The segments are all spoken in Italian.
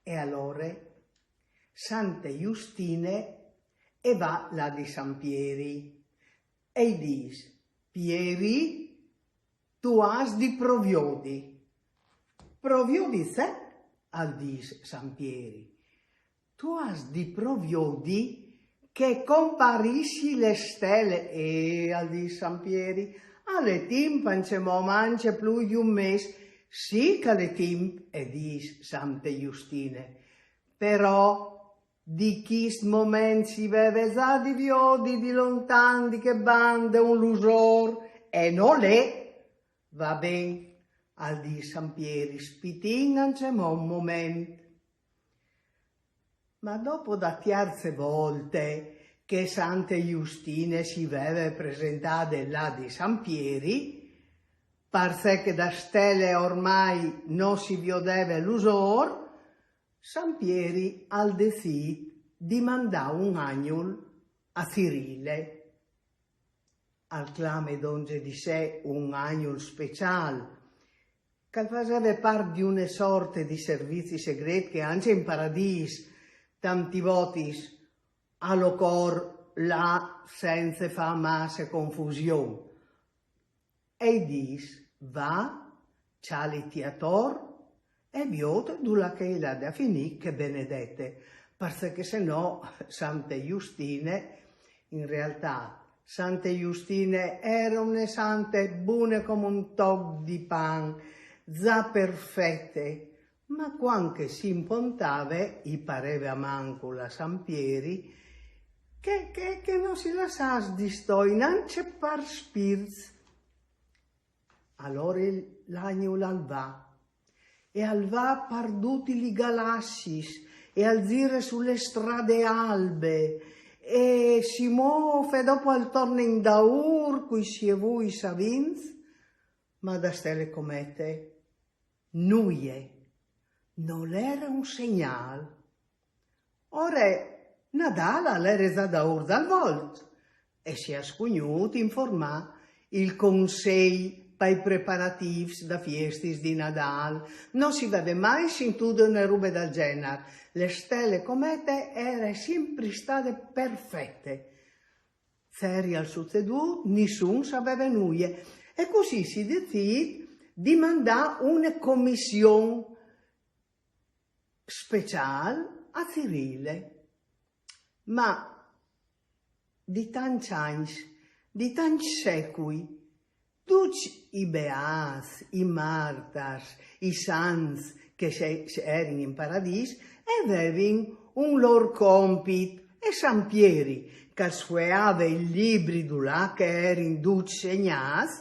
E allora Sante Giustine e va là di San Pieri e dice: Pieri, tu has di proviodi. Proviodi se? Al dice San Pieri. Tu has di proviodi che comparisci le stelle. E al dice San Pieri, alle timpance mo mance più di un mese. Sì che le timp, e dice Sante Giustine, però di chist moment si vede già di viodi di lontan di che bande un lusor, e non è, va ben, al di San Pieri, spitingance mo un momento. Ma dopo da terze volte che Sante Giustine si vede presentare là di San Pieri, parse che da stelle ormai non si vedeva l'usor, San Pieri al decid di mandare un agnol a Cirile. Al clame donge di sé un agnol speciale, che faceva parte di una sorte di servizi segreti che anche in paradiso tanti votis allo cor là senza fa masse confusione. E dis, va, ciali tiator, e viota dulla che la da finì che benedette, perché se no Sante Giustine, in realtà Sante Giustine era una sante buone come un tog di pan, già perfette, ma quando si impontava, gli pareva manco la San Pieri, che non si lasciasse di stoi, neanche par spirits. Allora l'agnolo al va, e al va perduti li galassis, e al gire sulle strade albe, e si muove dopo al torno in daur, cui si e voi savinz, ma da stelle comete, nuie, non era un segnale. Ora, Nadala l'era già daur dal volt, e si è scugnuto informare il consiglio per i preparativi da fiestis di Nadal. Non si vede mai sentito una roba del genere. Le stelle comete erano sempre state perfette. Seri al succeduto, nessuno sapeva nulla. E così si decide di mandare una commissione speciale a Cirile. Ma di tanti anni, di tanti secoli, tutti i beati, i martars, i sans che erano in paradiso avevano un loro compito, e San Pieri, che sfogliava i libri là che erano tutti segnati,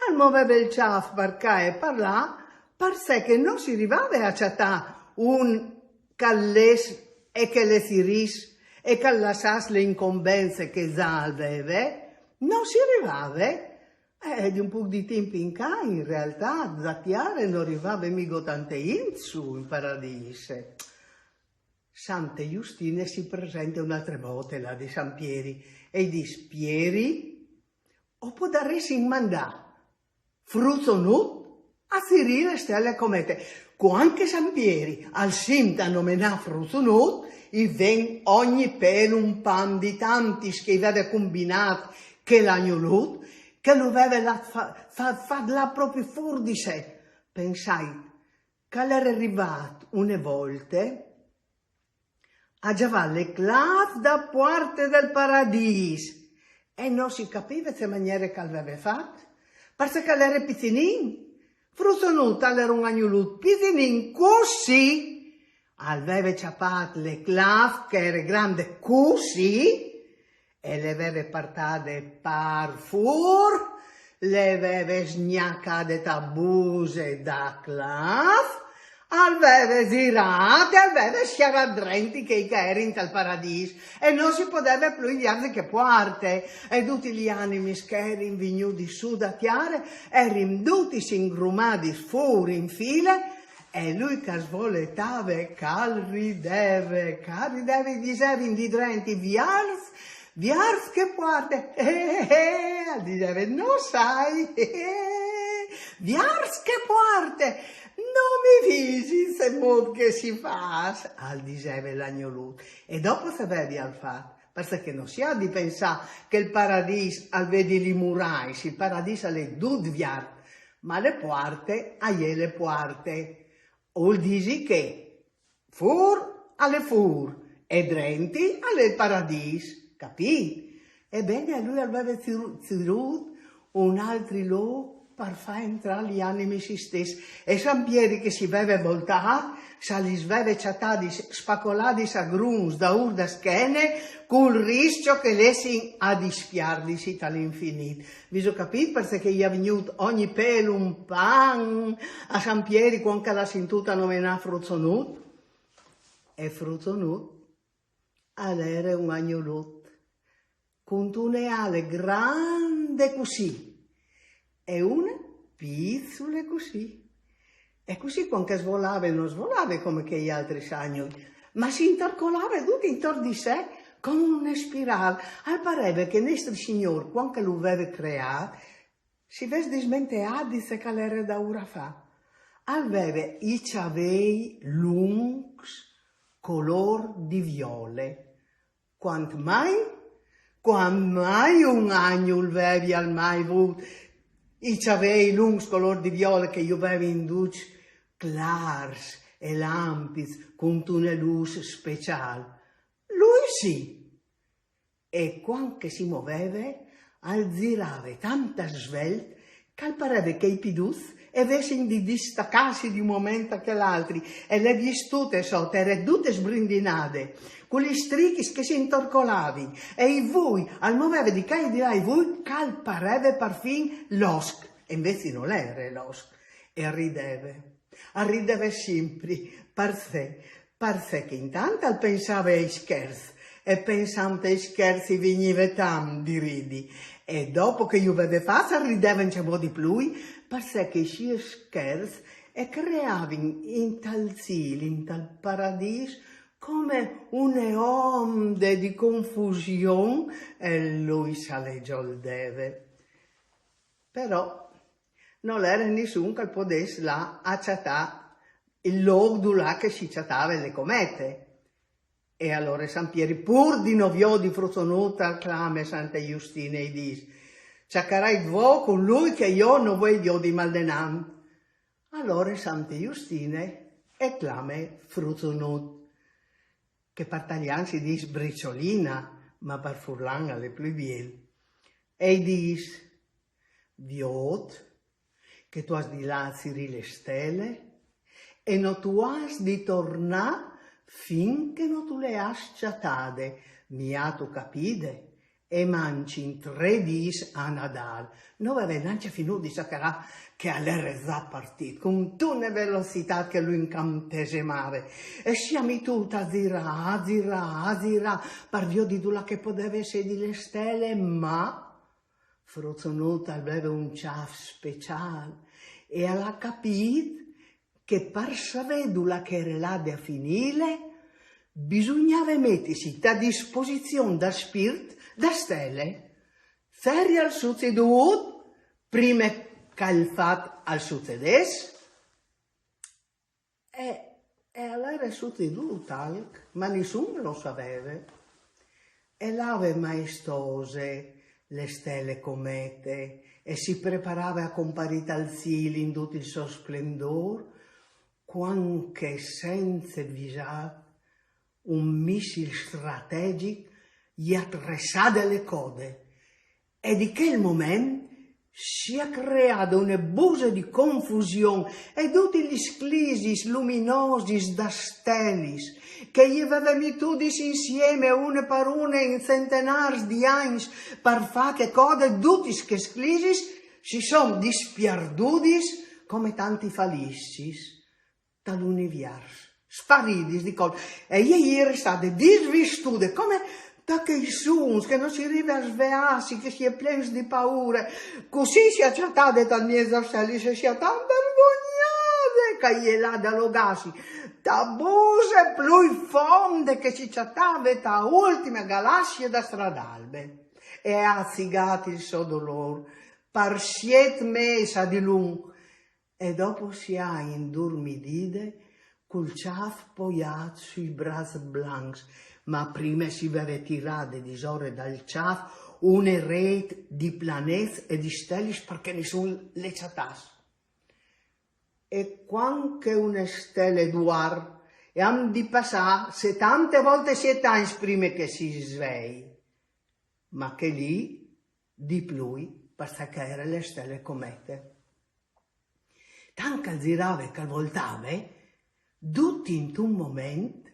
al muoveva il ciaffo per qua e per là, perché che non si arrivava a accettare un calles e che le siris e che lasciasse le incombenze che già aveva, non si arrivava. Di un po' di tempo in qua, in realtà, Zattiare non arrivava mica tante in su in paradiso. Sante Giustine si presenta un'altra volta là di San Pieri e dice: Pieri, o può darsi in mandà, frutto nu, a Cirile stelle comete. Quando San Pieri al sinta nominà frutto nu, e ven ogni pelo un pan di tanti che aveva combinato che l'agnolut, che lo aveva fatto là proprio fuori di sé. Pensai che era arrivato una volta a giavare le clave da parte del paradiso e non si capiva che maniera che aveva fatto, perché era piccolino. Frutto era un agnolot piccolino così, aveva ciappato le clave che era grande così, e le aveva portate par fur, le aveva sgnaccate tabuse da clav, aveva girate, aveva schiaradrenti che erano dal paradiso, e non si poteva più gli che parte, e tutti gli animi che erano venuti su da Tiare, erano tutti ingrumati fuori in fila, e lui che svoletava, che rideva, diceva in didrenti, Viars che parte, diceva, non sai, Viars che parte, Non mi dici se mod che si fa, al diceva l'agnolut. E dopo se vedi al fatto, perché non si ha di pensare che il paradiso al vedi li murais, il paradiso alle dudviart, ma le porte a le porte. O dici che fur alle fur e drenti alle paradis, capì? Ebbene lui aveva zirut un altro luogo per far entrare gli animi si stessi. E San Pieri che si aveva voltato, si aveva chattati spacolati a gruns da urda schene, col rischio che lessi a dispiardisi dall'infinito. Vi so capito perché gli è venuto ogni pelo un pan a San Pieri quando la sintuta nomina Fruzzonut? E Fruzzonut era un agnolot, con un ale grande così, e una piccola così. E così quando svolava non svolava come che gli altri sagni, ma si intercolava tutto intorno di sé come una spirale. Al pareva che nostro Signore, quando lo aveva creato, si vede dismenteato di se che era da ora fa. Aveva i ciavei lunghi, color di viole. Quanto mai un agno avevi al mai avuto i ciavei lunghi color di viola che io avevo in duce clars e lampis con una luce speciale. Lui sì. E quando si muoveva, alzirava tanta svelte che pareva che i pidus avessero di distaccarsi di un momento che l'altro e le vistute sotto erano tutte sbrindinate, con gli strichi che si intorcolavano e voi, al muovere di qua e di là, e voi, che pareva perfino l'osc, e invece non era l'osc, e rideva sempre, perché intanto pensava ai scherzi, e pensando ai scherzi veniva tanto di ridi, e dopo che io avevo fatto rideva un po' di più, perché si scherzi e creavano in tal cielo, in tal paradiso, come une onde di confusione e lui se le giordeva. Però non era nessuno che potesse là accettare il luogo là che si chattava le comete. E allora San Pieri, pur di novio di Fruzzonut, clama Santa Giustina e dice: "Ciaccarai vo con lui che io non voglio di maldenam." Allora Santa Giustina e clama Fruzzonut, che per italiano si dice briciolina, ma per furlan alle più biel. E dice: "Viot, che tu has di laziri le stelle, e non tu has di tornare finché non tu le has chattate, miato capide, e manci in 3 dis a Nadal." Non aveva neanche finito di sapere che all'era già partito, con tutta una velocità che lui incantesemava. E siamo tutti a zirà, per via di quella che poteva essere di le stelle, ma Fruzzonut aveva un ciaf speciale e ha capito che per sapere che era là da finire, bisognava mettersi a disposizione da spirito, da stelle. Ferri al succeduto, prima che il fatto al succedesse, e allora è succeduto, ma nessuno lo sapeva. E l'ave maestose, le stelle comete, e si preparava a comparire al cielo in tutto il suo splendore, quanche senza avvisare un missile strategico gli attressava le code. E di quel momento si è creata una busa di confusione e tutti gli sclisi luminosi da stelle che gli avevano messo insieme una per una in centenari di anni per fare che code, tutti questi sclisi si sono dispiarduti come tanti falissi dall'universo, spariti di cose. E ieri state disvestute come da che suons, che non si arriva a svegliarsi, che si è pieni di paura. Così si è accettata dal mio zarselli, si è tan vergognata che gli là da logarsi, da buse più fonde che si chattava da ultima galassia da stradalbe. E ha azzigato il suo dolore per 7 mesi di lungo. e dopo si ha indormidide col ciaf poiat sui bras blancs, ma prima si vede tirare di ore dal ciaf una rete di planeti e di stelle perché nessuno le ciatas. E quando una stella duar e han di passare 70 volte 7 anni prima che si svegli, ma che lì di più perché erano le stelle comete. Tanto girava che voltava, tutti in un momento,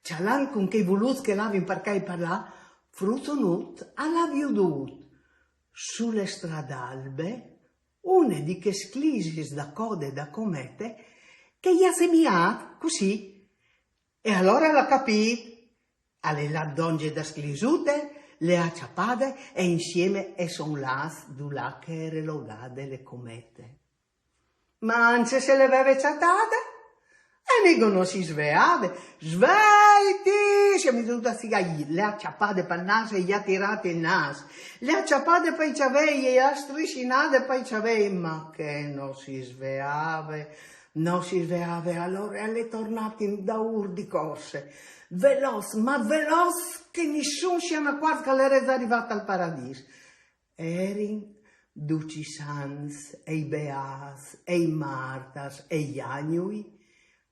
c'erano con che voluti che l'avevano perché parlare, fruttonut alla viudut sulle stradalbe una di che sclisis da code da comete che gli ha semiato così. E allora l'ha capito, alle la donge da sclisute, le ha ciappate e insieme e son las du là che ere logade le comete. Ma anche se le aveva ciatate, e mica non si svegliava. Svegliti! Siamo tutti a zigagli, le ha ciappate per il naso e gli ha tirato il naso. Le ha ciappate per i ciavelli e gli ha striscinate per i ciavelli, ma che non si svegliava. Non si svegliava, allora le tornate da di corse. Veloce, ma veloce che nessuno si è accorto che era arrivata al paradiso. Erin duci sans, e i beas, e i martas, e gli agnui,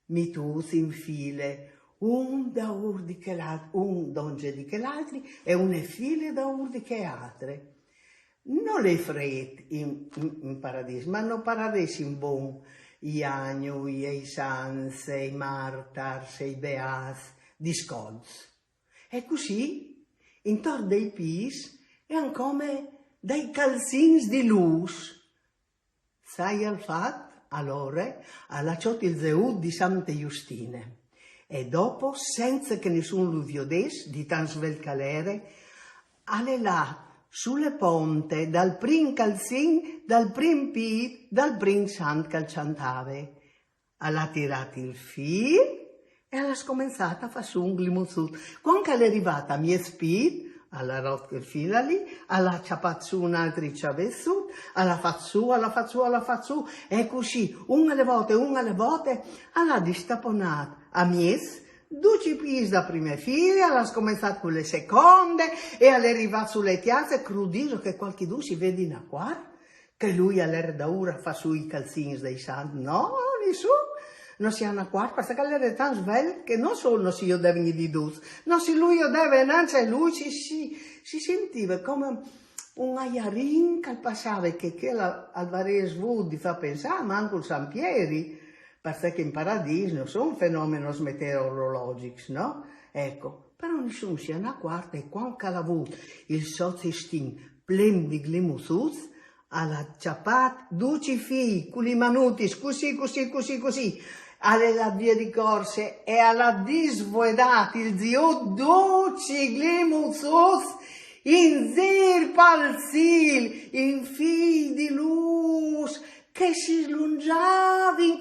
mitusi in file, un da urdi che l'altro, un donge di che l'altri, e une file da urdi che altre. Non le fred in paradiso, ma non paradiso in buon, gli agnui, e i sans, e i martas, e i beas, di scolz. E così, intorno dei pis, è come dai calzins di luz. Sai al fatto, allora, alla ciò il zeud di Sante Giustine. E dopo, senza che nessuno lo vedesse, di tan svel calere, alle là, sulle ponte, dal prim calzin, dal prim pit, dal prim sant calciantave. Alla tirato il fil, e alla scominciata a fare su un glimuzzut. Quando è arrivata a mia speed, alla rotta il fila lì, alla ciappat su un'altra ciavessut, alla fatto su, alla fatto su, alla fatto su, e così, una alle volte, alla distaponata a mies, 12 pis da prime file, alla scominciata con le seconde, e alla arrivata sulle piazze, crudiso che qualche du si vede in acquar, che lui all'era da ora fa su i calzini dei santi, no, nessuno. Non si hanno qua, perché è tan svel che non solo si io deve di dus, non si lui io deve, anzi lui si sentiva come un aiarin che passava che Alvarez Wood fa pensare, ma anche il San Pieri, perché in paradiso non sono fenomeni meteorologici, no? Ecco, però nessuno si hanno qua e quando ha avuto il sozistin plen di glimusus, alla ciapat, 12 figli, culi manutis, così, alla via di corse e alla disvoedati il zio 12 glimusus in zir palzil, in figli di luz, che si slungiavi.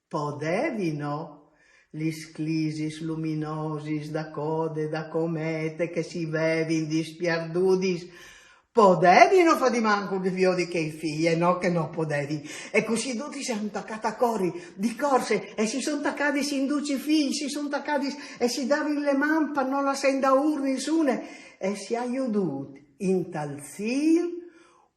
Podevi, no? Gli sclisis luminosis da code, da comete, che si vevi dispiardudis, podevi non fa di manco di fiori che i figli, no che non podevi. E così tutti si sono attaccati a cori di corse e si sono attaccati in 12 figli, si sono attaccati e si davano le mani per non la senda urni nessune e si aiututi in tal zil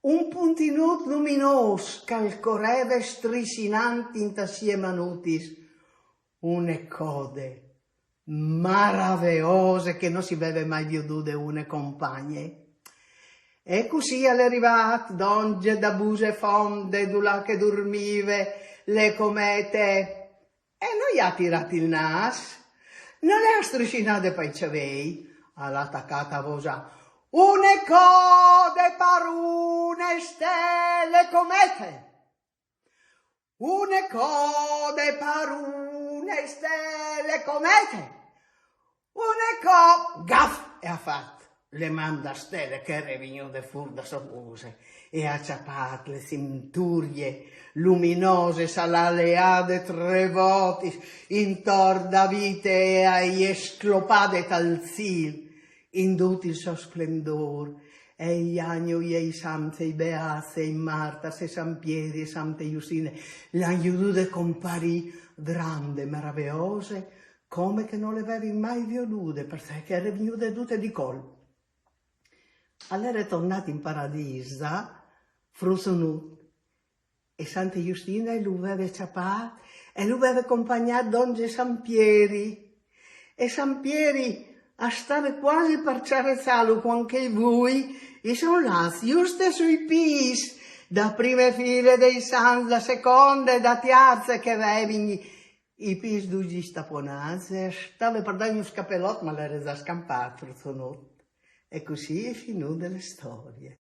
un puntinut luminos che correva stricinanti in tassie manutis, une code maravigliose che non si vede mai vedute une compagne. E così è arrivato, donge da buse fonde, là che dormive, le comete, e non gli ha tirato il nas, non le ha striscinate per i ciavei, alla attaccata a vosa, une code per une stelle comete, une code per une stelle comete, gaff, e ha fatto. Le manda stelle che revignano fuori da sopuse e ha ciappato le cinturie luminose salaleade 3 voti intorno da vite e ai esclopade tal zil, induti il suo splendor e gli agni, e i santi, i beati, i martiri, e San Pieri, e Sante Giustine, l'hanno vedute comparire grandi, meravigliose, come che non le avevi mai vedute, perché erano venute tutte di colpo. Allora è tornato in paradiso, frusonuto, e Santa Giustina lo aveva ciapato, e lo aveva accompagnato Don San Pieri. E San Pieri stava quasi per ciarezzarlo con che voi, e sono là, giusto sui pis, da prime file dei santi, da seconda e da terza che avevano i pis d'ugi staponati, stava per dargli un scappellotto, ma l'era già scampato, e così è finita la storia.